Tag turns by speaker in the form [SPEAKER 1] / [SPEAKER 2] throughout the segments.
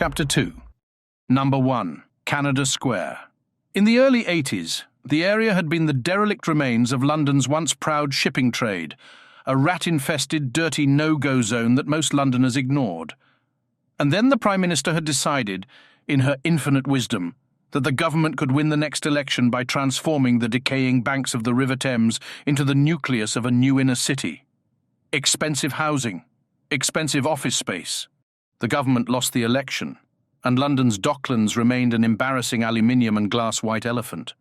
[SPEAKER 1] Chapter 2. Number 1. Canada Square. In the early 80s, the area had been the derelict remains of London's once proud shipping trade, a rat-infested, dirty no-go zone that most Londoners ignored. And then the Prime Minister had decided, in her infinite wisdom, that the government could win the next election by transforming the decaying banks of the River Thames into the nucleus of a new inner city. Expensive housing, expensive office space. The government lost the election, and London's docklands remained an embarrassing aluminium and glass white elephant.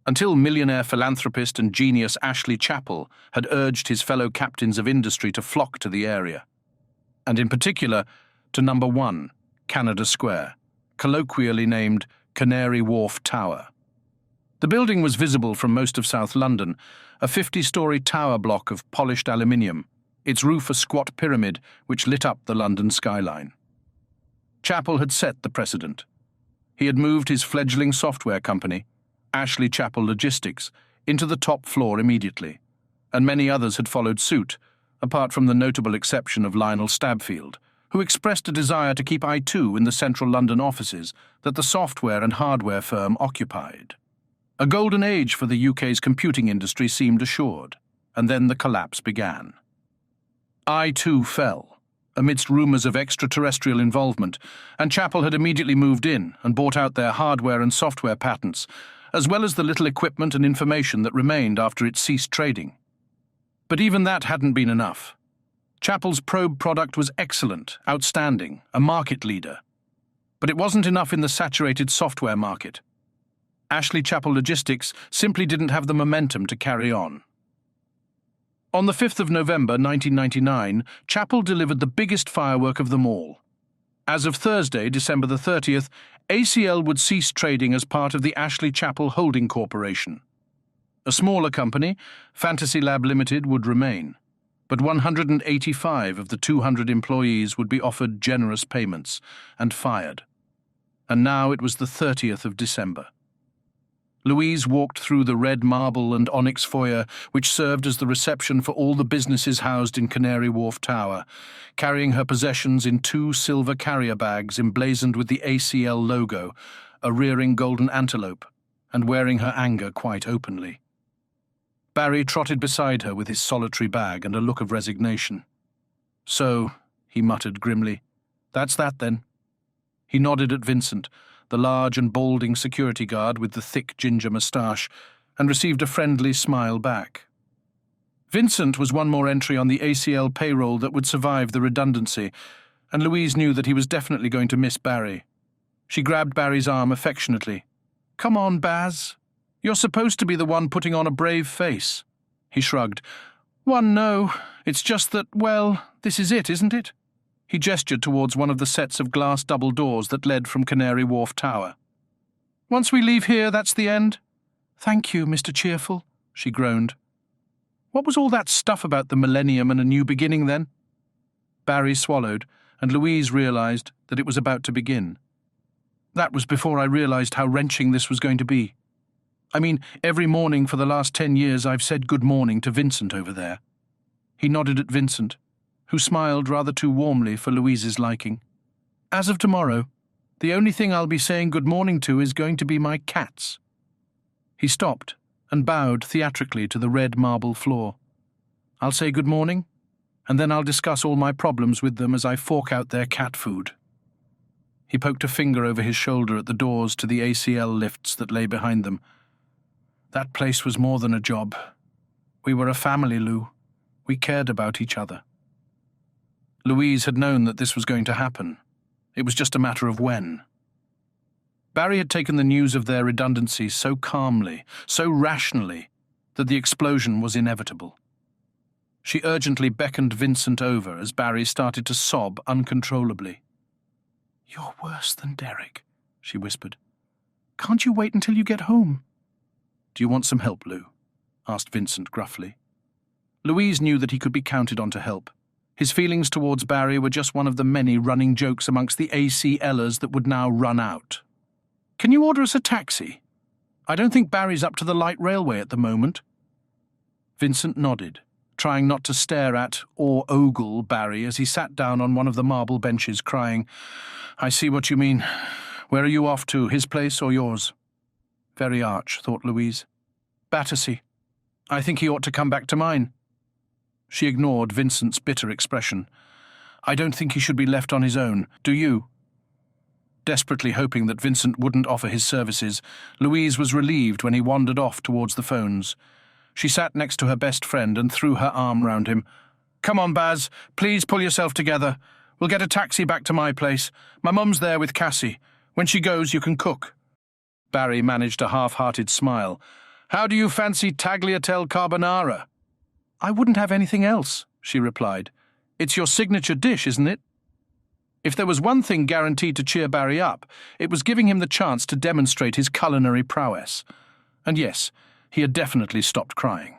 [SPEAKER 1] Until millionaire philanthropist and genius Ashley Chappell had urged his fellow captains of industry to flock to the area, and in particular to Number 1, Canada Square, colloquially named Canary Wharf Tower. The building was visible from most of South London, a 50-storey tower block of polished aluminium, its roof a squat pyramid which lit up the London skyline. Chappell had set the precedent. He had moved his fledgling software company, Ashley Chappell Logistics, into the top floor immediately, and many others had followed suit, apart from the notable exception of Lionel Stabfield, who expressed a desire to keep I2 in the central London offices that the software and hardware firm occupied. A golden age for the UK's computing industry seemed assured, and then the collapse began. I2 fell, amidst rumours of extraterrestrial involvement, and Chappell had immediately moved in and bought out their hardware and software patents, as well as the little equipment and information that remained after it ceased trading. But even that hadn't been enough. Chappell's probe product was excellent, outstanding, a market leader. But it wasn't enough in the saturated software market. Ashley Chappell Logistics simply didn't have the momentum to carry on. On the 5th of November 1999, Chappell delivered the biggest firework of them all. As of Thursday, December the 30th, ACL would cease trading as part of the Ashley Chappell Holding Corporation. A smaller company, Fantasy Lab Limited, would remain, but 185 of the 200 employees would be offered generous payments and fired. And now it was the 30th of December. Louise walked through the red marble and onyx foyer, which served as the reception for all the businesses housed in Canary Wharf Tower, carrying her possessions in 2 silver carrier bags emblazoned with the ACL logo, a rearing golden antelope, and wearing her anger quite openly. Barry trotted beside her with his solitary bag and a look of resignation. "So," he muttered grimly, "that's that then." He nodded at Vincent, the large and balding security guard with the thick ginger moustache, and received a friendly smile back. Vincent was one more entry on the ACL payroll that would survive the redundancy, and Louise knew that he was definitely going to miss Barry. She grabbed Barry's arm affectionately. "Come on, Baz. You're supposed to be the one putting on a brave face." He shrugged. No. It's just that, well, this is it, isn't it?" He gestured towards one of the sets of glass double doors that led from Canary Wharf Tower. "Once we leave here, that's the end?" "Thank you, Mr. Cheerful," she groaned. "What was all that stuff about the millennium and a new beginning, then?" Barry swallowed, and Louise realised that it was about to begin. "That was before I realised how wrenching this was going to be. I mean, every morning for the last 10 years I've said good morning to Vincent over there." He nodded at Vincent, who smiled rather too warmly for Louise's liking. "As of tomorrow, the only thing I'll be saying good morning to is going to be my cats." He stopped and bowed theatrically to the red marble floor. "I'll say good morning, and then I'll discuss all my problems with them as I fork out their cat food." He poked a finger over his shoulder at the doors to the ACL lifts that lay behind them. "That place was more than a job. We were a family, Lou. We cared about each other." Louise had known that this was going to happen. It was just a matter of when. Barry had taken the news of their redundancy so calmly, so rationally, that the explosion was inevitable. She urgently beckoned Vincent over as Barry started to sob uncontrollably. "You're worse than Derek," she whispered. "Can't you wait until you get home?" "Do you want some help, Lou?" asked Vincent gruffly. Louise knew that he could be counted on to help. His feelings towards Barry were just one of the many running jokes amongst the ACLers that would now run out. "Can you order us a taxi? I don't think Barry's up to the light railway at the moment." Vincent nodded, trying not to stare at or ogle Barry as he sat down on one of the marble benches, crying, "I see what you mean. Where are you off to, his place or yours?" Very arch, thought Louise. "Battersea. I think he ought to come back to mine." She ignored Vincent's bitter expression. "I don't think he should be left on his own. Do you?" Desperately hoping that Vincent wouldn't offer his services, Louise was relieved when he wandered off towards the phones. She sat next to her best friend and threw her arm round him. "Come on, Baz. Please pull yourself together. We'll get a taxi back to my place. My mum's there with Cassie. When she goes, you can cook." Barry managed a half-hearted smile. "How do you fancy tagliatelle carbonara?" "I wouldn't have anything else," she replied. "It's your signature dish, isn't it?" If there was one thing guaranteed to cheer Barry up, it was giving him the chance to demonstrate his culinary prowess. And yes, he had definitely stopped crying.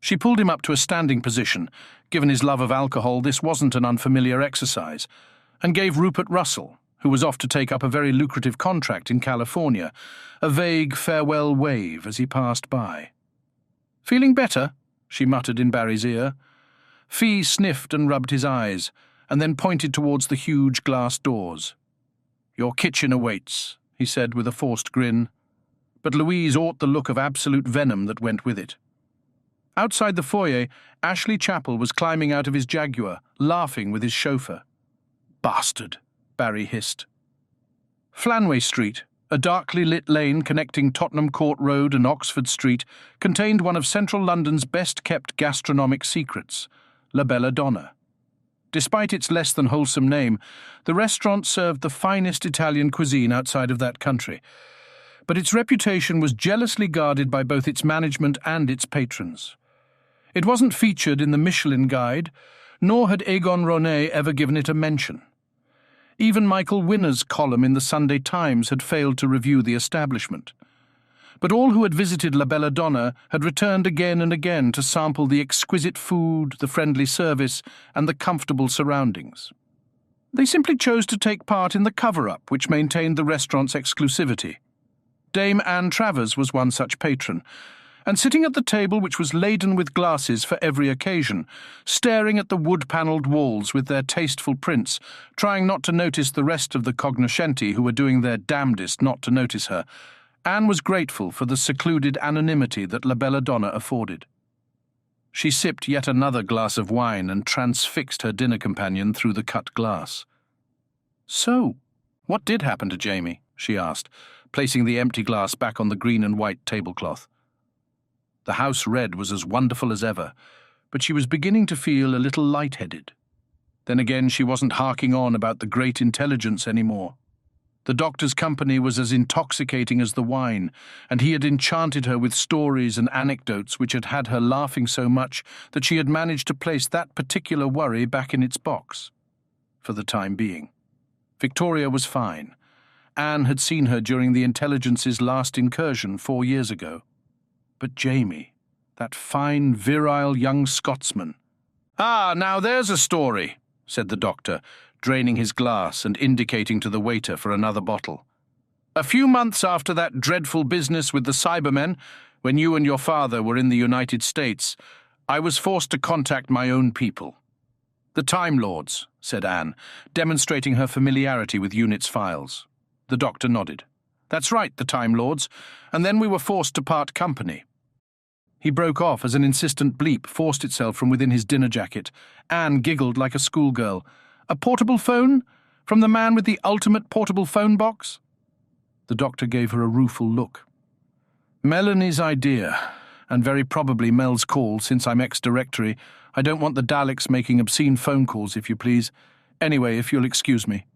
[SPEAKER 1] She pulled him up to a standing position. Given his love of alcohol, this wasn't an unfamiliar exercise, and gave Rupert Russell, who was off to take up a very lucrative contract in California, a vague farewell wave as he passed by. "Feeling better?" she muttered in Barry's ear. Fee sniffed and rubbed his eyes, and then pointed towards the huge glass doors. "Your kitchen awaits," he said with a forced grin. But Louise ought the look of absolute venom that went with it. Outside the foyer, Ashley Chappell was climbing out of his Jaguar, laughing with his chauffeur. "Bastard," Barry hissed. Flanway Street, a darkly lit lane connecting Tottenham Court Road and Oxford Street, contained one of central London's best-kept gastronomic secrets, La Belladonna. Despite its less-than-wholesome name, the restaurant served the finest Italian cuisine outside of that country, but its reputation was jealously guarded by both its management and its patrons. It wasn't featured in the Michelin Guide, nor had Egon Ronay ever given it a mention. Even Michael Winner's column in the Sunday Times had failed to review the establishment. But all who had visited La Belladonna had returned again and again to sample the exquisite food, the friendly service, and the comfortable surroundings. They simply chose to take part in the cover-up which maintained the restaurant's exclusivity. Dame Anne Travers was one such patron, and sitting at the table which was laden with glasses for every occasion, staring at the wood-panelled walls with their tasteful prints, trying not to notice the rest of the cognoscenti who were doing their damnedest not to notice her, Anne was grateful for the secluded anonymity that La Belladonna afforded. She sipped yet another glass of wine and transfixed her dinner companion through the cut glass. "So, what did happen to Jamie?" she asked, placing the empty glass back on the green and white tablecloth. The house red was as wonderful as ever, but she was beginning to feel a little light-headed. Then again, she wasn't harking on about the great intelligence anymore. The doctor's company was as intoxicating as the wine, and he had enchanted her with stories and anecdotes which had had her laughing so much that she had managed to place that particular worry back in its box. For the time being. Victoria was fine. Anne had seen her during the intelligence's last incursion 4 years ago. But Jamie, that fine, virile young Scotsman. "Ah, now there's a story," said the doctor, draining his glass and indicating to the waiter for another bottle. "A few months after that dreadful business with the Cybermen, when you and your father were in the United States, I was forced to contact my own people." "The Time Lords," said Anne, demonstrating her familiarity with Unit's files. The doctor nodded. "That's right, the Time Lords, and then we were forced to part company." He broke off as an insistent bleep forced itself from within his dinner jacket. Anne giggled like a schoolgirl. "A portable phone? From the man with the ultimate portable phone box?" The doctor gave her a rueful look. "Melanie's idea, and very probably Mel's call, since I'm ex-directory. I don't want the Daleks making obscene phone calls, if you please. Anyway, if you'll excuse me."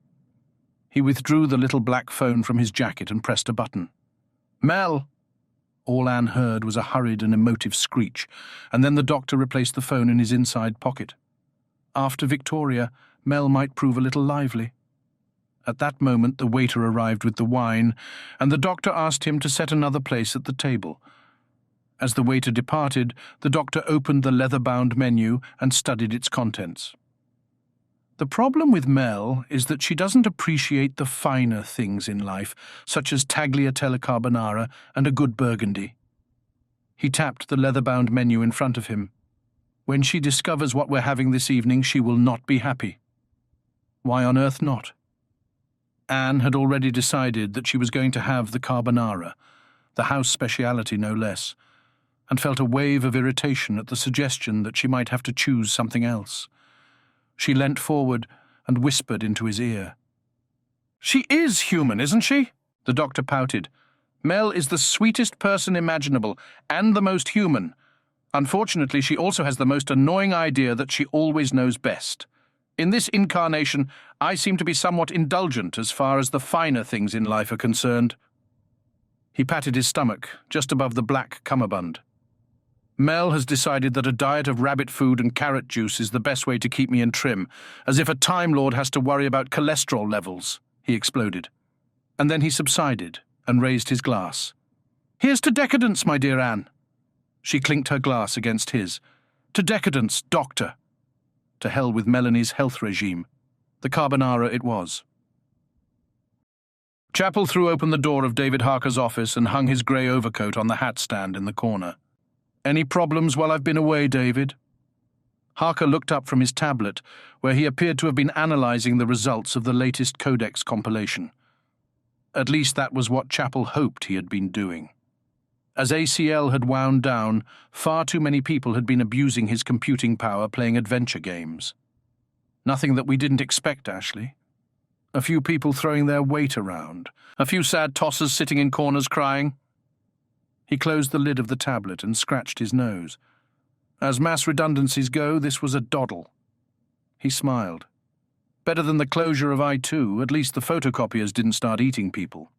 [SPEAKER 1] He withdrew the little black phone from his jacket and pressed a button. "Mel!" All Anne heard was a hurried and emotive screech, and then the doctor replaced the phone in his inside pocket. After Victoria, Mel might prove a little lively. At that moment the waiter arrived with the wine, and the doctor asked him to set another place at the table. As the waiter departed, the doctor opened the leather-bound menu and studied its contents. "The problem with Mel is that she doesn't appreciate the finer things in life, such as tagliatelle carbonara and a good burgundy." He tapped the leather-bound menu in front of him. When she discovers what we're having this evening, she will not be happy. Why on earth not? Anne had already decided that she was going to have the carbonara, the house speciality no less, and felt a wave of irritation at the suggestion that she might have to choose something else. She leant forward and whispered into his ear. "She is human, isn't she?" The doctor pouted. "Mel is the sweetest person imaginable, and the most human. Unfortunately, she also has the most annoying idea that she always knows best. In this incarnation, I seem to be somewhat indulgent as far as the finer things in life are concerned." He patted his stomach, just above the black cummerbund. "Mel has decided that a diet of rabbit food and carrot juice is the best way to keep me in trim, as if a Time Lord has to worry about cholesterol levels," he exploded. And then he subsided and raised his glass. "Here's to decadence, my dear Anne." She clinked her glass against his. "To decadence, doctor." To hell with Melanie's health regime. The carbonara it was. Chapel threw open the door of David Harker's office and hung his grey overcoat on the hat stand in the corner. "Any problems while I've been away, David?" Harker looked up from his tablet, where he appeared to have been analysing the results of the latest Codex compilation. At least that was what Chapel hoped he had been doing. As ACL had wound down, far too many people had been abusing his computing power playing adventure games. Nothing that we didn't expect, Ashley. A few people throwing their weight around, a few sad tossers sitting in corners crying. He closed the lid of the tablet and scratched his nose. As mass redundancies go, this was a doddle. He smiled. Better than the closure of I2, at least the photocopiers didn't start eating people.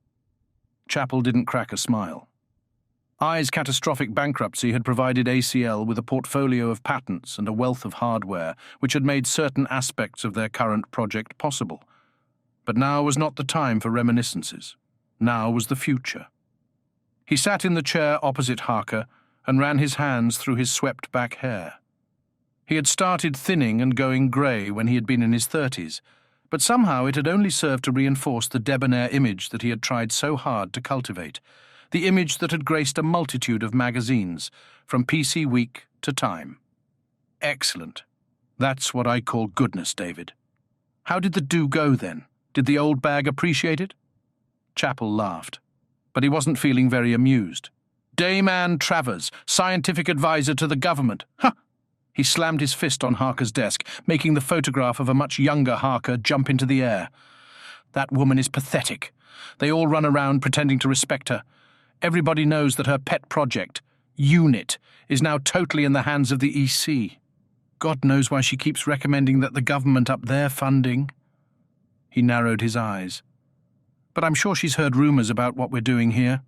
[SPEAKER 1] Chapel didn't crack a smile. I's catastrophic bankruptcy had provided ACL with a portfolio of patents and a wealth of hardware which had made certain aspects of their current project possible. But now was not the time for reminiscences. Now was the future. He sat in the chair opposite Harker and ran his hands through his swept-back hair. He had started thinning and going grey when he had been in his 30s, but somehow it had only served to reinforce the debonair image that he had tried so hard to cultivate, the image that had graced a multitude of magazines, from PC Week to Time. Excellent. That's what I call goodness, David. How did the do go, then? Did the old bag appreciate it? Chapel laughed, but he wasn't feeling very amused. Dame Anne Travers, scientific advisor to the government. Huh! He slammed his fist on Harker's desk, making the photograph of a much younger Harker jump into the air. That woman is pathetic. They all run around pretending to respect her. Everybody knows that her pet project, UNIT, is now totally in the hands of the EC. God knows why she keeps recommending that the government up their funding. He narrowed his eyes. But I'm sure she's heard rumours about what we're doing here.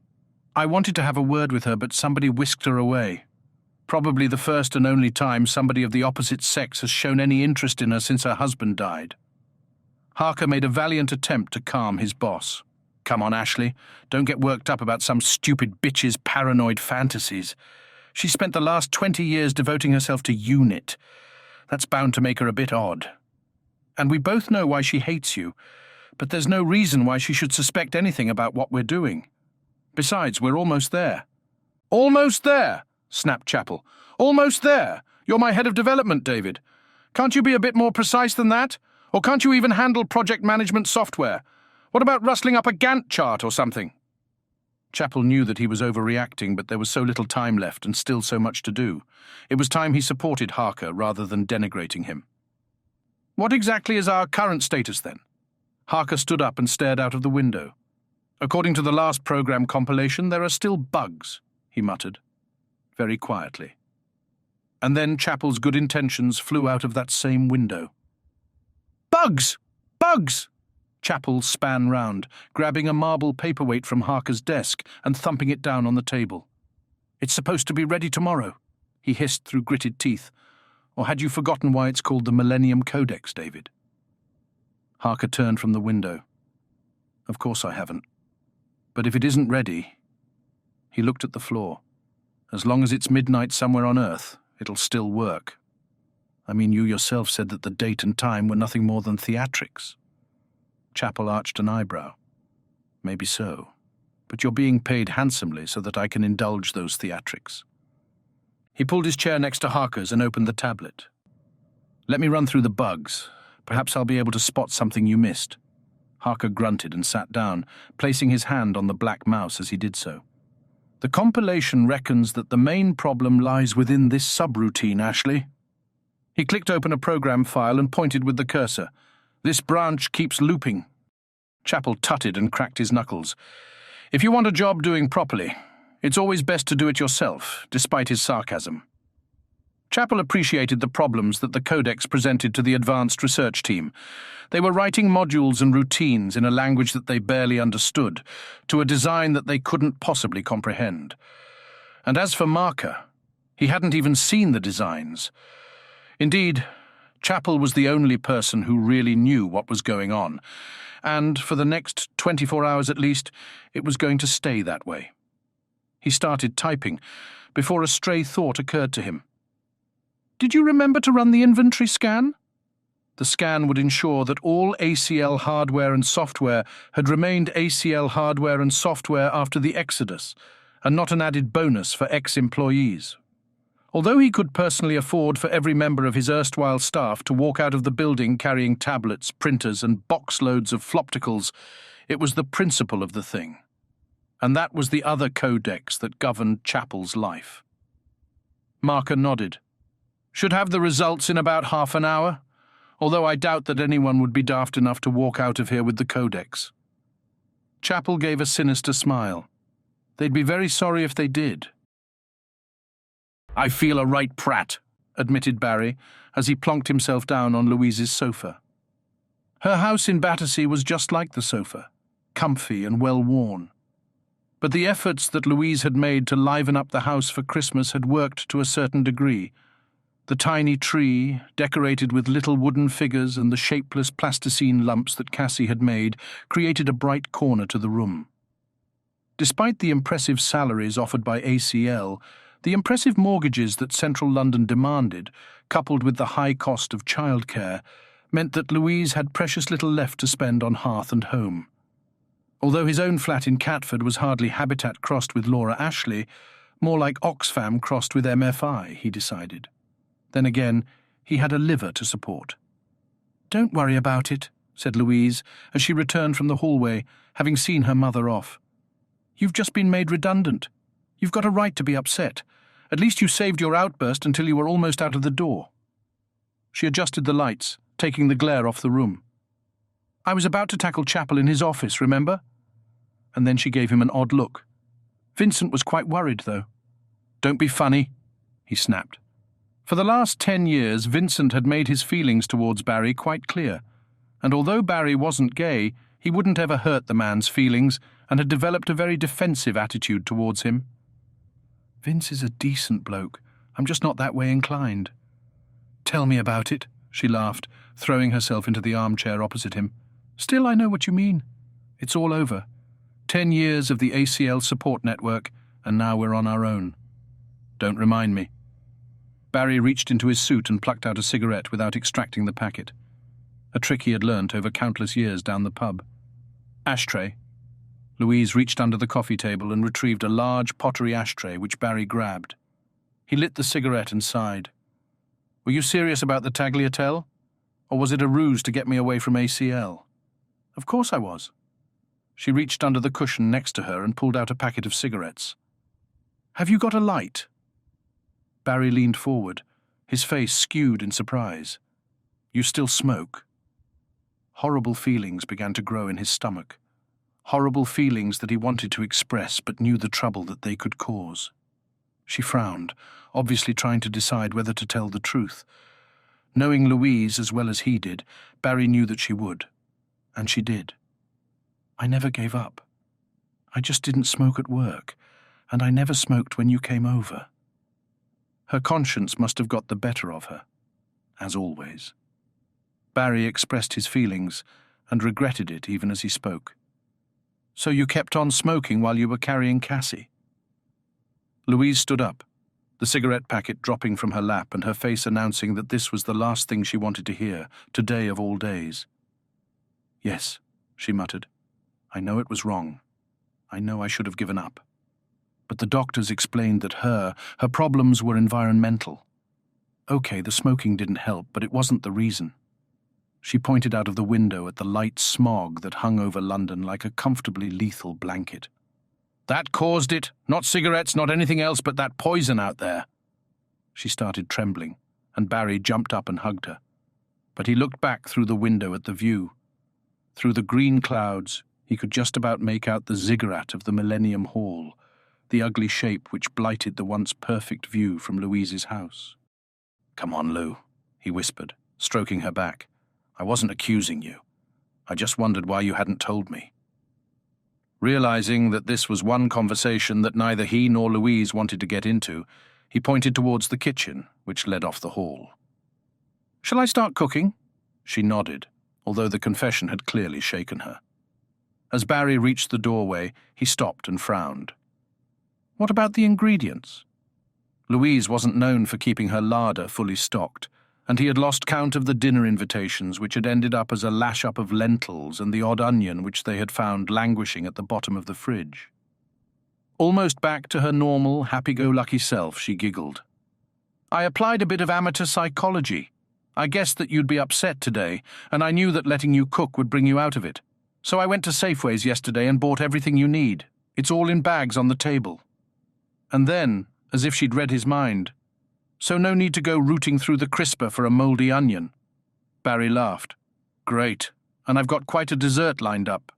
[SPEAKER 1] I wanted to have a word with her, but somebody whisked her away. Probably the first and only time somebody of the opposite sex has shown any interest in her since her husband died. Harker made a valiant attempt to calm his boss. Come on, Ashley. Don't get worked up about some stupid bitch's paranoid fantasies. She spent the last 20 years devoting herself to UNIT. That's bound to make her a bit odd. And we both know why she hates you, but there's no reason why she should suspect anything about what we're doing. Besides, we're almost there. Almost there, snapped Chapel. Almost there. You're my head of development, David. Can't you be a bit more precise than that? Or can't you even handle project management software? What about rustling up a Gantt chart or something? Chapel knew that he was overreacting, but there was so little time left and still so much to do. It was time he supported Harker rather than denigrating him. What exactly is our current status, then? Harker stood up and stared out of the window. According to the last program compilation, there are still bugs, he muttered, very quietly. And then Chapel's good intentions flew out of that same window. Bugs! Bugs! Chapel span round, grabbing a marble paperweight from Harker's desk and thumping it down on the table. It's supposed to be ready tomorrow, he hissed through gritted teeth. Or had you forgotten why it's called the Millennium Codex, David? Harker turned from the window. Of course I haven't. But if it isn't ready... He looked at the floor. As long as it's midnight somewhere on Earth, it'll still work. I mean, you yourself said that the date and time were nothing more than theatrics. Chapel arched an eyebrow. Maybe so. But you're being paid handsomely so that I can indulge those theatrics. He pulled his chair next to Harker's and opened the tablet. "Let me run through the bugs. Perhaps I'll be able to spot something you missed." Harker grunted and sat down, placing his hand on the black mouse as he did so. "The compilation reckons that the main problem lies within this subroutine, Ashley." He clicked open a program file and pointed with the cursor. "This branch keeps looping." Chappell tutted and cracked his knuckles. "If you want a job doing properly, it's always best to do it yourself," despite his sarcasm. Chappell appreciated the problems that the Codex presented to the advanced research team. They were writing modules and routines in a language that they barely understood, to a design that they couldn't possibly comprehend. And as for Marker, he hadn't even seen the designs. Indeed, Chappell was the only person who really knew what was going on, and for the next 24 hours at least, it was going to stay that way. He started typing before a stray thought occurred to him. "Did you remember to run the inventory scan?" The scan would ensure that all ACL hardware and software had remained ACL hardware and software after the exodus, and not an added bonus for ex-employees. Although he could personally afford for every member of his erstwhile staff to walk out of the building carrying tablets, printers, and boxloads of flopticals, it was the principle of the thing. And that was the other codex that governed Chappell's life. Marker nodded. "Should have the results in about half an hour, although I doubt that anyone would be daft enough to walk out of here with the codex." Chappell gave a sinister smile. "They'd be very sorry if they did." "I feel a right prat," admitted Barry, as he plonked himself down on Louise's sofa. Her house in Battersea was just like the sofa, comfy and well-worn. But the efforts that Louise had made to liven up the house for Christmas had worked to a certain degree. The tiny tree, decorated with little wooden figures and the shapeless plasticine lumps that Cassie had made, created a bright corner to the room. Despite the impressive salaries offered by ACL, the impressive mortgages that central London demanded, coupled with the high cost of childcare, meant that Louise had precious little left to spend on hearth and home. Although his own flat in Catford was hardly Habitat crossed with Laura Ashley, more like Oxfam crossed with MFI, he decided. Then again, he had a liver to support. "Don't worry about it," said Louise, as she returned from the hallway, having seen her mother off. "You've just been made redundant. You've got a right to be upset. At least you saved your outburst until you were almost out of the door." She adjusted the lights, taking the glare off the room. "I was about to tackle Chappell in his office, remember?" And then she gave him an odd look. Vincent was quite worried, though. "Don't be funny," he snapped. For the last 10 years, Vincent had made his feelings towards Barry quite clear, and although Barry wasn't gay, he wouldn't ever hurt the man's feelings and had developed a very defensive attitude towards him. "Vince is a decent bloke. I'm just not that way inclined." "Tell me about it," she laughed, throwing herself into the armchair opposite him. "Still, I know what you mean. It's all over. 10 years of the ACL support network, and now we're on our own. Don't remind me." Barry reached into his suit and plucked out a cigarette without extracting the packet, a trick he had learnt over countless years down the pub. "Ashtray." Louise reached under the coffee table and retrieved a large pottery ashtray, which Barry grabbed. He lit the cigarette and sighed. "Were you serious about the tagliatelle? Or was it a ruse to get me away from ACL?" "Of course I was." She reached under the cushion next to her and pulled out a packet of cigarettes. "Have you got a light?" Barry leaned forward, his face skewed in surprise. "You still smoke?" Horrible feelings began to grow in his stomach. Horrible feelings that he wanted to express but knew the trouble that they could cause. She frowned, obviously trying to decide whether to tell the truth. Knowing Louise as well as he did, Barry knew that she would. And she did. "I never gave up. I just didn't smoke at work, and I never smoked when you came over." Her conscience must have got the better of her, as always. Barry expressed his feelings and regretted it even as he spoke. "So you kept on smoking while you were carrying Cassie?" Louise stood up, the cigarette packet dropping from her lap and her face announcing that this was the last thing she wanted to hear, today of all days. "Yes," she muttered. "I know it was wrong. I know I should have given up. but the doctors explained that her problems were environmental. Okay, the smoking didn't help, but it wasn't the reason. She pointed out of the window at the light smog that hung over London like a comfortably lethal blanket. That caused it, not cigarettes, not anything else but that poison out there. She started trembling, and Barry jumped up and hugged her. But he looked back through the window at the view. Through the green clouds, he could just about make out the ziggurat of the Millennium Hall, the ugly shape which blighted the once perfect view from Louise's house. "Come on, Lou," he whispered, stroking her back. "I wasn't accusing you. I just wondered why you hadn't told me." Realizing that this was one conversation that neither he nor Louise wanted to get into, he pointed towards the kitchen, which led off the hall. "Shall I start cooking?" She nodded, although the confession had clearly shaken her. As Barry reached the doorway, he stopped and frowned. What about the ingredients? Louise wasn't known for keeping her larder fully stocked, and he had lost count of the dinner invitations which had ended up as a lash-up of lentils and the odd onion which they had found languishing at the bottom of the fridge. Almost back to her normal, happy-go-lucky self, she giggled. "I applied a bit of amateur psychology. I guessed that you'd be upset today, and I knew that letting you cook would bring you out of it. So I went to Safeways yesterday and bought everything you need. It's all in bags on the table." And then, as if she'd read his mind, "So no need to go rooting through the crisper for a mouldy onion." Barry laughed. "Great, and I've got quite a dessert lined up."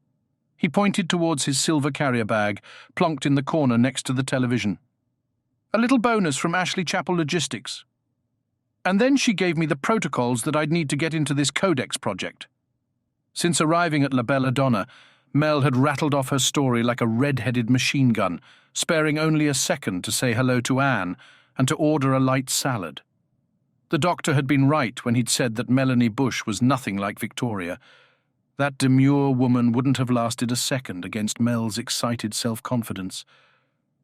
[SPEAKER 1] He pointed towards his silver carrier bag, plonked in the corner next to the television. "A little bonus from Ashley Chapel Logistics." And then she gave me the protocols that I'd need to get into this codex project. Since arriving at La Belladonna, Mel had rattled off her story like a red-headed machine gun, sparing only a second to say hello to Anne and to order a light salad. The doctor had been right when he'd said that Melanie Bush was nothing like Victoria. That demure woman wouldn't have lasted a second against Mel's excited self-confidence.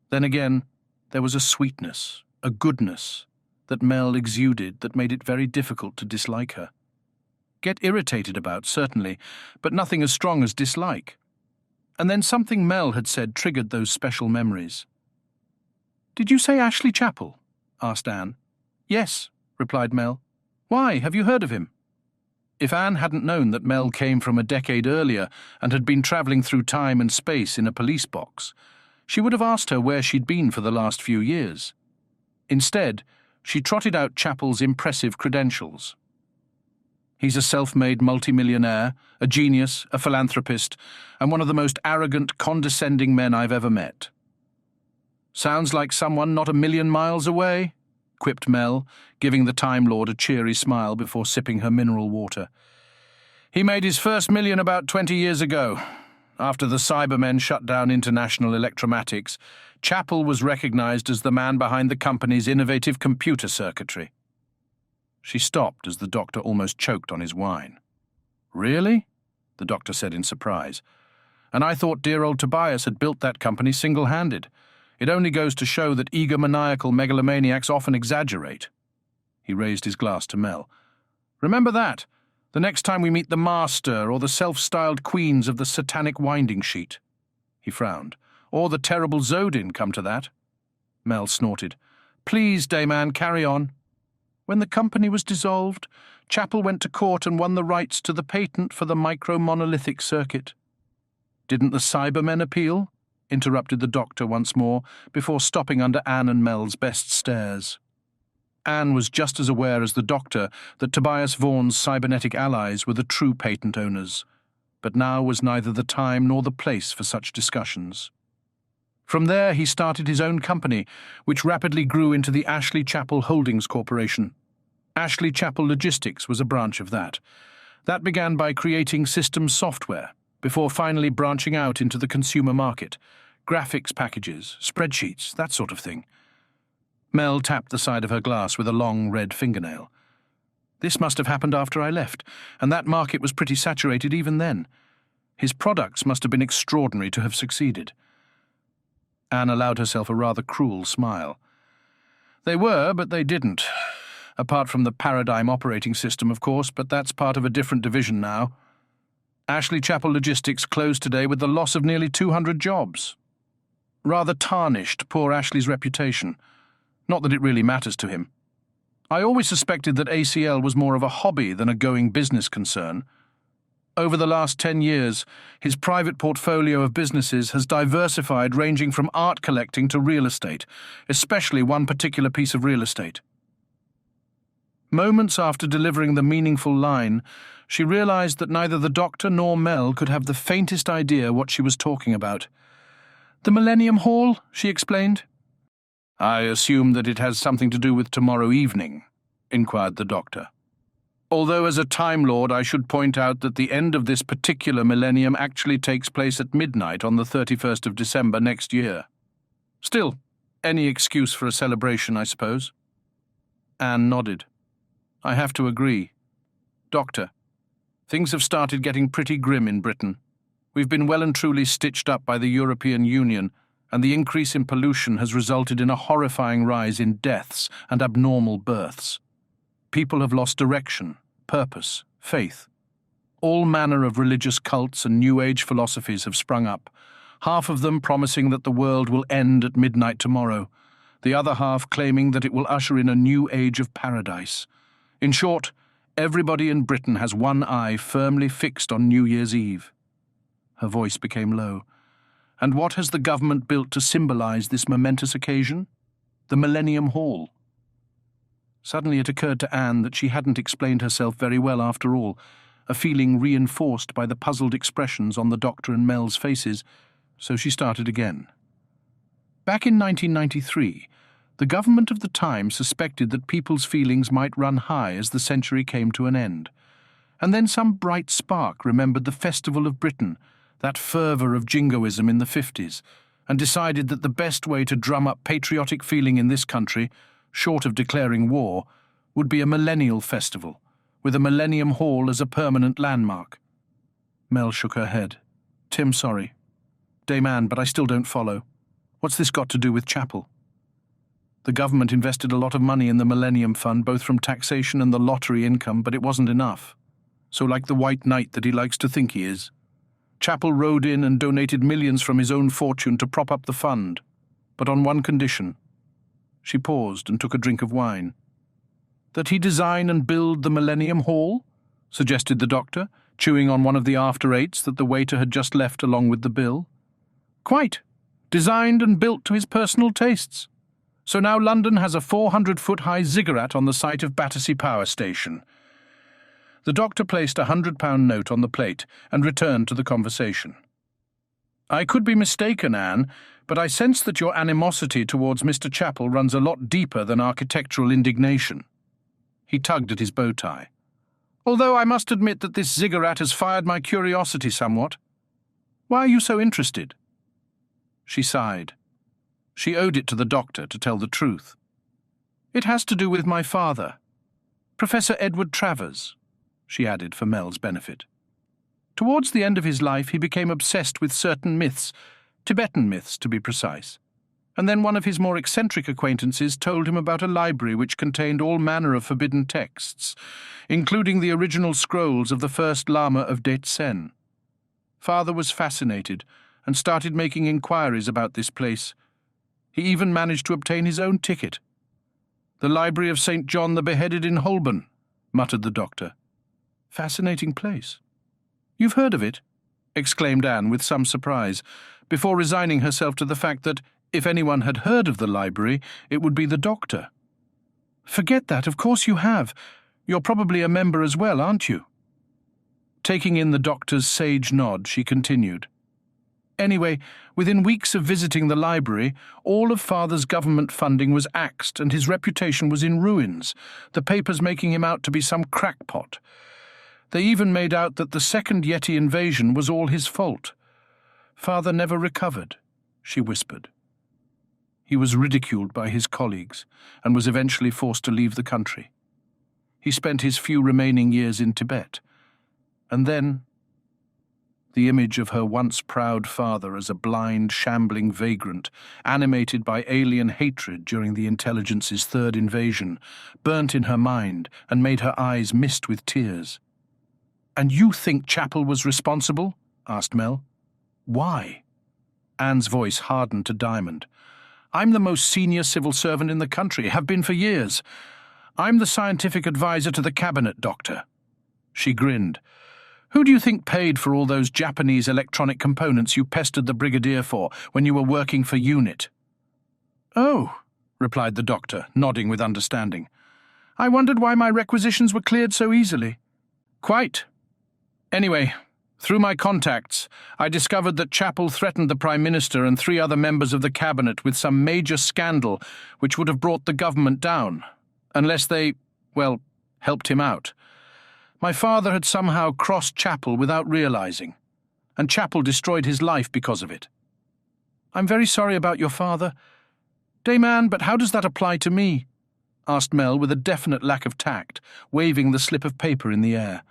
[SPEAKER 1] Then again, there was a sweetness, a goodness, that Mel exuded that made it very difficult to dislike her. Get irritated about, certainly, but nothing as strong as dislike. And then something Mel had said triggered those special memories. "Did you say Ashley Chapel?" asked Anne. "Yes," replied Mel. "Why, have you heard of him?" If Anne hadn't known that Mel came from a decade earlier and had been travelling through time and space in a police box, she would have asked her where she'd been for the last few years. Instead, she trotted out Chapel's impressive credentials. He's a self-made multimillionaire, a genius, a philanthropist, and one of the most arrogant, condescending men I've ever met. "Sounds like someone not a million miles away," quipped Mel, giving the Time Lord a cheery smile before sipping her mineral water. "He made his first million about 20 years ago. After the Cybermen shut down International Electromatics, Chapel was recognized as the man behind the company's innovative computer circuitry." She stopped as the doctor almost choked on his wine. "Really?" the doctor said in surprise. "And I thought dear old Tobias had built that company single-handed. It only goes to show that egomaniacal megalomaniacs often exaggerate." He raised his glass to Mel. "Remember that, the next time we meet the master or the self-styled queens of the satanic winding sheet." He frowned. "Or the terrible Zodin, come to that." Mel snorted. "Please, Dayman, carry on." "When the company was dissolved, Chapel went to court and won the rights to the patent for the micro-monolithic circuit." "Didn't the Cybermen appeal?" interrupted the doctor once more, before stopping under Anne and Mel's best stares. Anne was just as aware as the doctor that Tobias Vaughan's cybernetic allies were the true patent owners, but now was neither the time nor the place for such discussions. From there he started his own company, which rapidly grew into the Ashley Chapel Holdings Corporation. Ashley Chapel Logistics was a branch of that. That began by creating systems software, before finally branching out into the consumer market, graphics packages, spreadsheets, that sort of thing. Mel tapped the side of her glass with a long red fingernail. "This must have happened after I left, and that market was pretty saturated even then. His products must have been extraordinary to have succeeded." Anne allowed herself a rather cruel smile. "They were, but they didn't. Apart from the Paradigm operating system, of course, but that's part of a different division now. Ashley Chapel Logistics closed today with the loss of nearly 200 jobs." rather tarnished poor Ashley's reputation. Not that it really matters to him. I always suspected that ACL was more of a hobby than a going business concern. Over the last 10 years, his private portfolio of businesses has diversified, ranging from art collecting to real estate, especially one particular piece of real estate. Moments after delivering the meaningful line, she realized that neither the doctor nor Mel could have the faintest idea what she was talking about. "The Millennium Hall," she explained. "I assume that it has something to do with tomorrow evening," inquired the doctor. "Although as a Time Lord I should point out that the end of this particular millennium actually takes place at midnight on the 31st of December next year. Still, any excuse for a celebration, I suppose." Anne nodded. "I have to agree. Doctor, things have started getting pretty grim in Britain. We've been well and truly stitched up by the European Union, and the increase in pollution has resulted in a horrifying rise in deaths and abnormal births. People have lost direction, purpose, faith. All manner of religious cults and New Age philosophies have sprung up, half of them promising that the world will end at midnight tomorrow, the other half claiming that it will usher in a new age of paradise. In short, everybody in Britain has one eye firmly fixed on New Year's Eve." Her voice became low. "And what has the government built to symbolize this momentous occasion? The Millennium Hall." Suddenly it occurred to Anne that she hadn't explained herself very well after all, a feeling reinforced by the puzzled expressions on the doctor and Mel's faces, so she started again. Back in 1993, the government of the time suspected that people's feelings might run high as the century came to an end. And then some bright spark remembered the Festival of Britain, that fervour of jingoism in the 50s, and decided that the best way to drum up patriotic feeling in this country, short of declaring war, would be a millennial festival, with a Millennium Hall as a permanent landmark. Mel shook her head. "Tim, sorry. Dame Anne, but I still don't follow. What's this got to do with chapel?" "The government invested a lot of money in the Millennium Fund, both from taxation and the lottery income, but it wasn't enough. So like the white knight that he likes to think he is, Chapel rode in and donated millions from his own fortune to prop up the fund, but on one condition." She paused and took a drink of wine. "That he design and build the Millennium Hall?" suggested the doctor, chewing on one of the after-eights that the waiter had just left along with the bill. "Quite. Designed and built to his personal tastes. So now London has a 400-foot-high ziggurat on the site of Battersea Power Station." The doctor placed a £100 note on the plate and returned to the conversation. "I could be mistaken, Anne, but I sense that your animosity towards Mr. Chapel runs a lot deeper than architectural indignation." He tugged at his bow tie. "Although I must admit that this ziggurat has fired my curiosity somewhat. Why are you so interested?" She sighed. She owed it to the doctor to tell the truth. "It has to do with my father, Professor Edward Travers," she added for Mel's benefit. "Towards the end of his life he became obsessed with certain myths, Tibetan myths to be precise, and then one of his more eccentric acquaintances told him about a library which contained all manner of forbidden texts, including the original scrolls of the first Lama of Detsen. Father was fascinated and started making inquiries about this place. He even managed to obtain his own ticket." "The Library of St. John the Beheaded in Holborn," muttered the doctor. "Fascinating place. You've heard of it?" exclaimed Anne with some surprise, before resigning herself to the fact that, if anyone had heard of the library, it would be the doctor. "Forget that, of course you have. You're probably a member as well, aren't you?" Taking in the doctor's sage nod, she continued. "Anyway, within weeks of visiting the library, all of Father's government funding was axed and his reputation was in ruins, the papers making him out to be some crackpot. They even made out that the second Yeti invasion was all his fault. Father never recovered," she whispered. He was ridiculed by his colleagues and was eventually forced to leave the country. He spent his few remaining years in Tibet. And then the image of her once proud father as a blind, shambling vagrant, animated by alien hatred during the intelligence's third invasion, burnt in her mind and made her eyes mist with tears. "And you think Chapel was responsible?" asked Mel. "Why?" Anne's voice hardened to diamond. "I'm the most senior civil servant in the country, have been for years. I'm the scientific advisor to the cabinet, Doctor." She grinned. "Who do you think paid for all those Japanese electronic components you pestered the brigadier for when you were working for UNIT?" "Oh," replied the doctor, nodding with understanding. "I wondered why my requisitions were cleared so easily." "Quite. Anyway, through my contacts, I discovered that Chappell threatened the Prime Minister and 3 other members of the cabinet with some major scandal which would have brought the government down, unless they, well, helped him out. My father had somehow crossed Chappell without realizing, and Chappell destroyed his life because of it." "I'm very sorry about your father. Dame Anne, but how does that apply to me?" asked Mel with a definite lack of tact, waving the slip of paper in the air.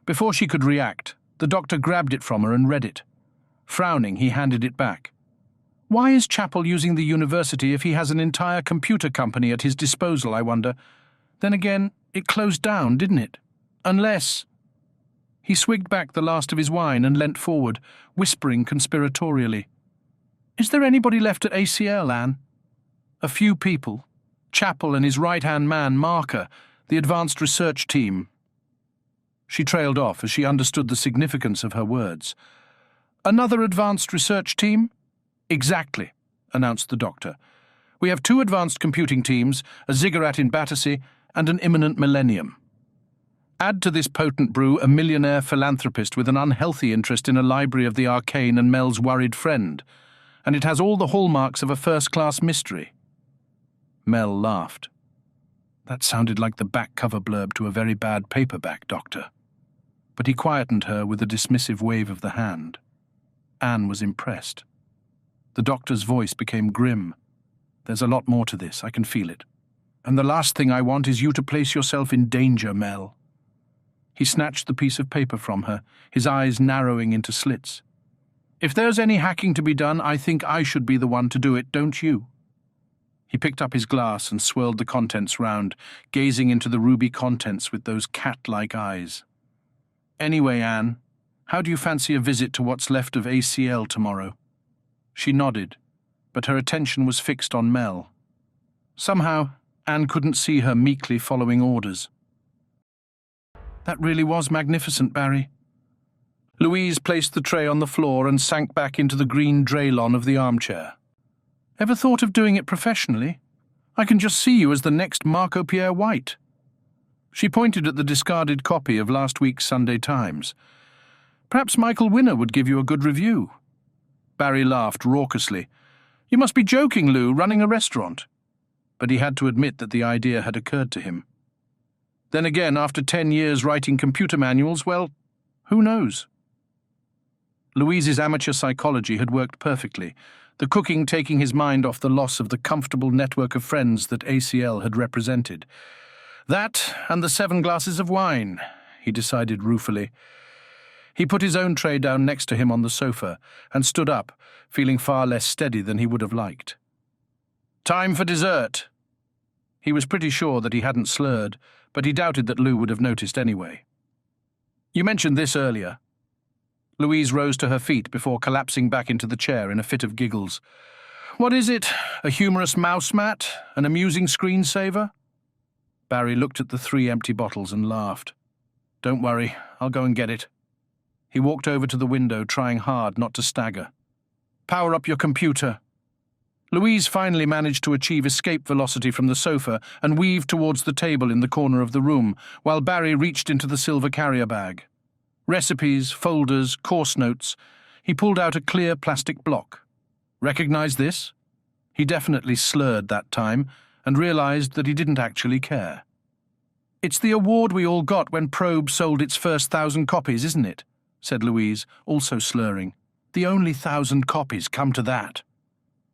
[SPEAKER 1] Before she could react, the doctor grabbed it from her and read it. Frowning, he handed it back. "Why is Chappell using the university if he has an entire computer company at his disposal, I wonder? Then again, it closed down, didn't it? Unless—" He swigged back the last of his wine and leant forward, whispering conspiratorially. "Is there anybody left at ACL, Anne?" "A few people. Chappell and his right-hand man, Marker, the advanced research team." She trailed off as she understood the significance of her words. "Another advanced research team?" "Exactly," announced the doctor. "We have 2 advanced computing teams, a ziggurat in Battersea and an imminent millennium. Add to this potent brew a millionaire philanthropist with an unhealthy interest in a library of the arcane and Mel's worried friend, and it has all the hallmarks of a first-class mystery." Mel laughed. "That sounded like the back cover blurb to a very bad paperback, Doctor." But he quietened her with a dismissive wave of the hand. Anne was impressed. The doctor's voice became grim. "There's a lot more to this, I can feel it. And the last thing I want is you to place yourself in danger, Mel." He snatched the piece of paper from her, his eyes narrowing into slits. "If there's any hacking to be done, I think I should be the one to do it, don't you?" He picked up his glass and swirled the contents round, gazing into the ruby contents with those cat-like eyes. "Anyway, Anne, how do you fancy a visit to what's left of ACL tomorrow?" She nodded, but her attention was fixed on Mel. Somehow, Anne couldn't see her meekly following orders. "That really was magnificent, Barry." Louise placed the tray on the floor and sank back into the green draylon of the armchair. "Ever thought of doing it professionally? I can just see you as the next Marco Pierre White." She pointed at the discarded copy of last week's Sunday Times. "Perhaps Michael Winner would give you a good review." Barry laughed raucously. "You must be joking, Lou, running a restaurant." But he had to admit that the idea had occurred to him. Then again, after 10 years writing computer manuals, well, who knows? Louise's amateur psychology had worked perfectly, the cooking taking his mind off the loss of the comfortable network of friends that ACL had represented. That and the 7 glasses of wine, he decided ruefully. He put his own tray down next to him on the sofa and stood up, feeling far less steady than he would have liked. "Time for dessert." He was pretty sure that he hadn't slurred, but he doubted that Lou would have noticed anyway. "You mentioned this earlier." Louise rose to her feet before collapsing back into the chair in a fit of giggles. "What is it? A humorous mouse mat? An amusing screensaver?" Barry looked at the 3 empty bottles and laughed. "Don't worry, I'll go and get it." He walked over to the window, trying hard not to stagger. "Power up your computer." Louise finally managed to achieve escape velocity from the sofa and weaved towards the table in the corner of the room, while Barry reached into the silver carrier bag. Recipes, folders, course notes. He pulled out a clear plastic block. Recognize this? He definitely slurred that time and realized that he didn't actually care. "It's the award we all got when Probe sold its first 1,000 copies, isn't it?" said Louise, also slurring. "The only 1,000 copies, come to that."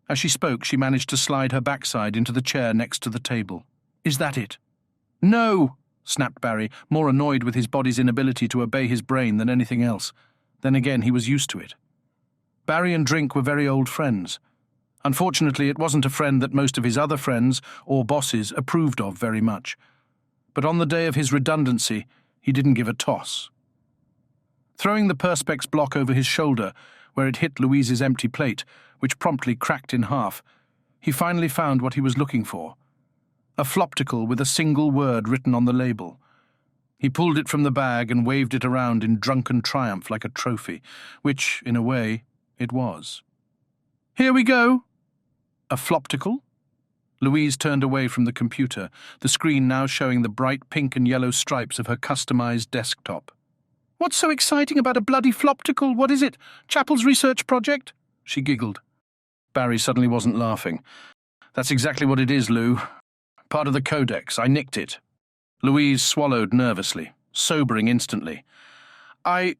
[SPEAKER 1] As she spoke, she managed to slide her backside into the chair next to the table. "Is that it?" "No!" snapped Barry, more annoyed with his body's inability to obey his brain than anything else. Then again, he was used to it. Barry and drink were very old friends. Unfortunately, it wasn't a friend that most of his other friends, or bosses, approved of very much. But on the day of his redundancy, he didn't give a toss. Throwing the Perspex block over his shoulder, where it hit Louise's empty plate, which promptly cracked in half. He finally found what he was looking for. A flopticle with a single word written on the label. He pulled it from the bag and waved it around in drunken triumph like a trophy, which, in a way, it was. "Here we go!" A flopticle? Louise turned away from the computer, the screen now showing the bright pink and yellow stripes of her customized desktop. "What's so exciting about a bloody flopticle? What is it? Chapel's research project?" She giggled. Barry suddenly wasn't laughing. "That's exactly what it is, Lou. Part of the codex. I nicked it." Louise swallowed nervously, sobering instantly. I'm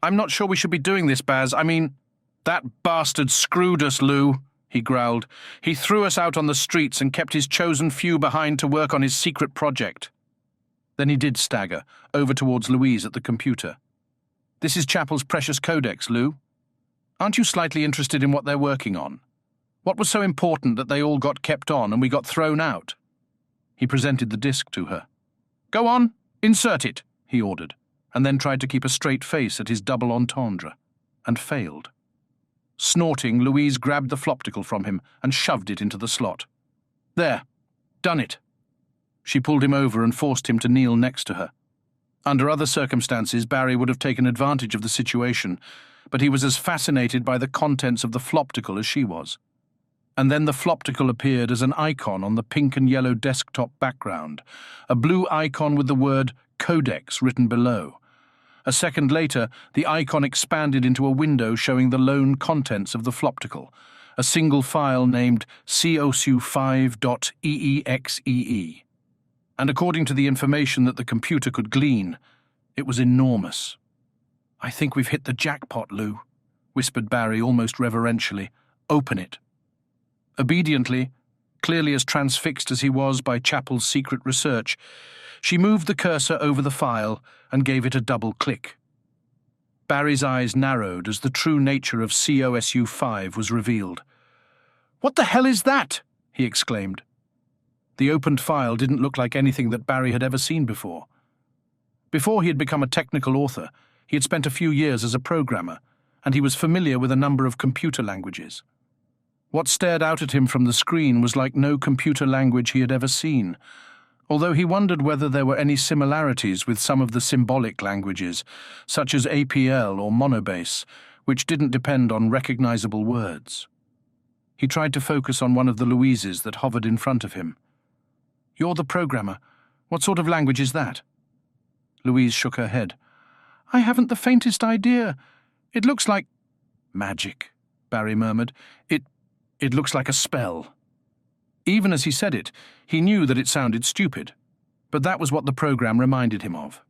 [SPEAKER 1] not sure we should be doing this, Baz. I mean, that bastard screwed us, Lou," he growled. "He threw us out on the streets and kept his chosen few behind to work on his secret project." Then he did stagger, over towards Louise at the computer. "This is Chapel's precious codex, Lou. Aren't you slightly interested in what they're working on? What was so important that they all got kept on and we got thrown out?" He presented the disc to her. "Go on, insert it," he ordered, and then tried to keep a straight face at his double entendre, and failed. Snorting, Louise grabbed the flopticle from him and shoved it into the slot. "There, done it." She pulled him over and forced him to kneel next to her. Under other circumstances, Barry would have taken advantage of the situation, but he was as fascinated by the contents of the flopticle as she was. And then the flopticle appeared as an icon on the pink and yellow desktop background, a blue icon with the word Codex written below. A second later, the icon expanded into a window showing the lone contents of the flopticle, a single file named cosu5.eexee. And according to the information that the computer could glean, it was enormous. "I think we've hit the jackpot, Lou," whispered Barry almost reverentially. "Open it." Obediently, clearly as transfixed as he was by Chapel's secret research, she moved the cursor over the file and gave it a double click. Barry's eyes narrowed as the true nature of COSU-5 was revealed. "What the hell is that?" he exclaimed. The opened file didn't look like anything that Barry had ever seen before. Before he had become a technical author, he had spent a few years as a programmer, and he was familiar with a number of computer languages. What stared out at him from the screen was like no computer language he had ever seen, although he wondered whether there were any similarities with some of the symbolic languages, such as APL or Monobase, which didn't depend on recognizable words. He tried to focus on one of the Louises that hovered in front of him. "You're the programmer. What sort of language is that?" Louise shook her head. "I haven't the faintest idea. It looks like—" "Magic," Barry murmured. It looks like a spell." Even as he said it, he knew that it sounded stupid, but that was what the program reminded him of.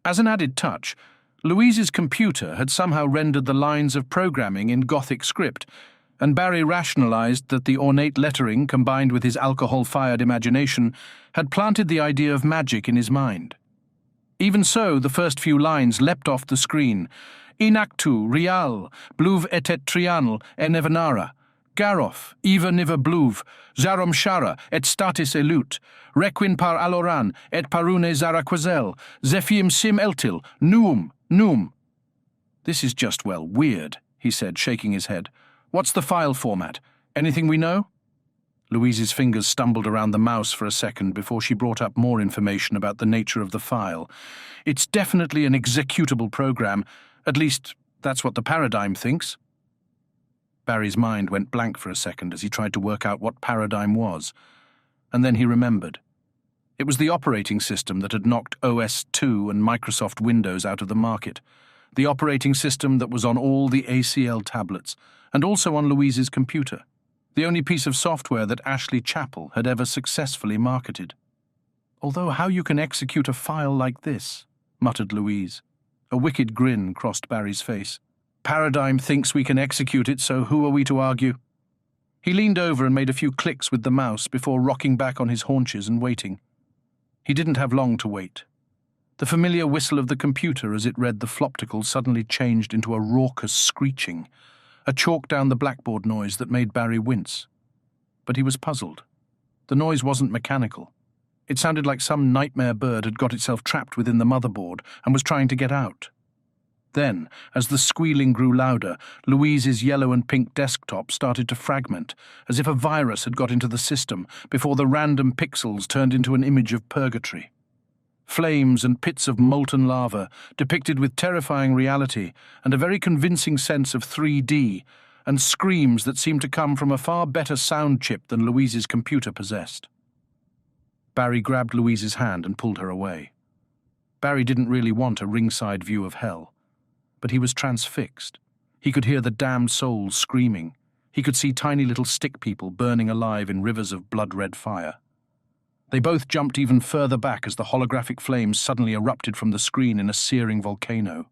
[SPEAKER 1] As an added touch, Louise's computer had somehow rendered the lines of programming in Gothic script, and Barry rationalized that the ornate lettering combined with his alcohol-fired imagination had planted the idea of magic in his mind. Even so, the first few lines leapt off the screen. "Inactu, real, bluv etet trianal, enevenara. Garof, Eva niver bluv, Zarom shara, et statis elut, requin par aloran, et parune zaraquazel, Zephim sim eltil, num. "This is just, well, weird," he said, shaking his head. "What's the file format? Anything we know?" Louise's fingers stumbled around the mouse for a second before she brought up more information about the nature of the file. "It's definitely an executable program. At least, that's what the paradigm thinks." Barry's mind went blank for a second as he tried to work out what paradigm was, and then he remembered. It was the operating system that had knocked OS/2 and Microsoft Windows out of the market, the operating system that was on all the ACL tablets, and also on Louise's computer, the only piece of software that Ashley Chapel had ever successfully marketed. "Although how you can execute a file like this," muttered Louise. A wicked grin crossed Barry's face. "Paradigm thinks we can execute it, so who are we to argue?" He leaned over and made a few clicks with the mouse before rocking back on his haunches and waiting. He didn't have long to wait. The familiar whistle of the computer as it read the flopticle suddenly changed into a raucous screeching, a chalk down the blackboard noise that made Barry wince. But he was puzzled. The noise wasn't mechanical. It sounded like some nightmare bird had got itself trapped within the motherboard and was trying to get out. Then, as the squealing grew louder, Louise's yellow and pink desktop started to fragment, as if a virus had got into the system, before the random pixels turned into an image of purgatory. Flames and pits of molten lava, depicted with terrifying reality and a very convincing sense of 3D, and screams that seemed to come from a far better sound chip than Louise's computer possessed. Barry grabbed Louise's hand and pulled her away. Barry didn't really want a ringside view of hell. But he was transfixed. He could hear the damned souls screaming. He could see tiny little stick people burning alive in rivers of blood-red fire. They both jumped even further back as the holographic flames suddenly erupted from the screen in a searing volcano.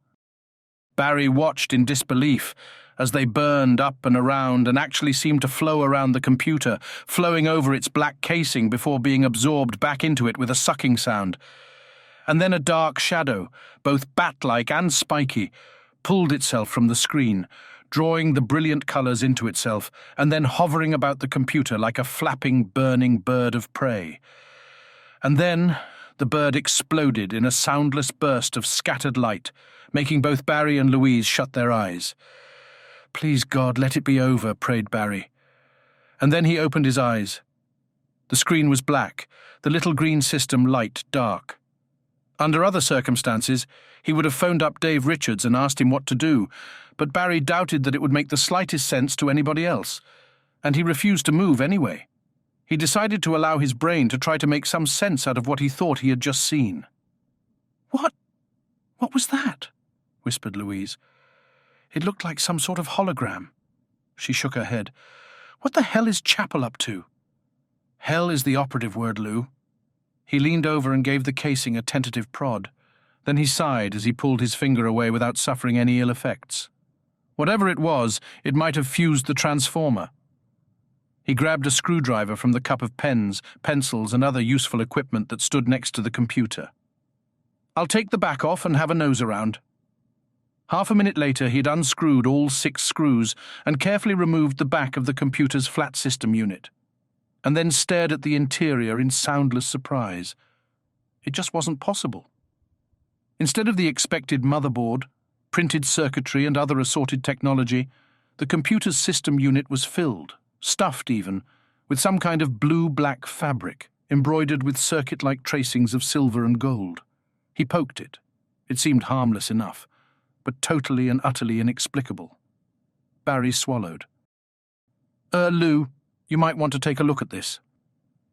[SPEAKER 1] Barry watched in disbelief as they burned up and around and actually seemed to flow around the computer, flowing over its black casing before being absorbed back into it with a sucking sound. And then a dark shadow, both bat-like and spiky, pulled itself from the screen, drawing the brilliant colours into itself, and then hovering about the computer like a flapping, burning bird of prey. And then the bird exploded in a soundless burst of scattered light, making both Barry and Louise shut their eyes. "Please, God, let it be over," prayed Barry. And then he opened his eyes. The screen was black, the little green system light dark. Under other circumstances, he would have phoned up Dave Richards and asked him what to do, but Barry doubted that it would make the slightest sense to anybody else, and he refused to move anyway. He decided to allow his brain to try to make some sense out of what he thought he had just seen. What was that?" whispered Louise. "It looked like some sort of hologram." She shook her head. "What the hell is Chapel up to?" "Hell is the operative word, Lou." He leaned over and gave the casing a tentative prod. Then he sighed as he pulled his finger away without suffering any ill effects. Whatever it was, it might have fused the transformer. He grabbed a screwdriver from the cup of pens, pencils, and other useful equipment that stood next to the computer. "I'll take the back off and have a nose around." Half a minute later, he'd unscrewed all 6 screws and carefully removed the back of the computer's flat system unit, and then stared at the interior in soundless surprise. It just wasn't possible. Instead of the expected motherboard, printed circuitry, and other assorted technology, the computer's system unit was filled, stuffed even, with some kind of blue-black fabric, embroidered with circuit-like tracings of silver and gold. He poked it. It seemed harmless enough, but totally and utterly inexplicable. Barry swallowed. Lou, you might want to take a look at this."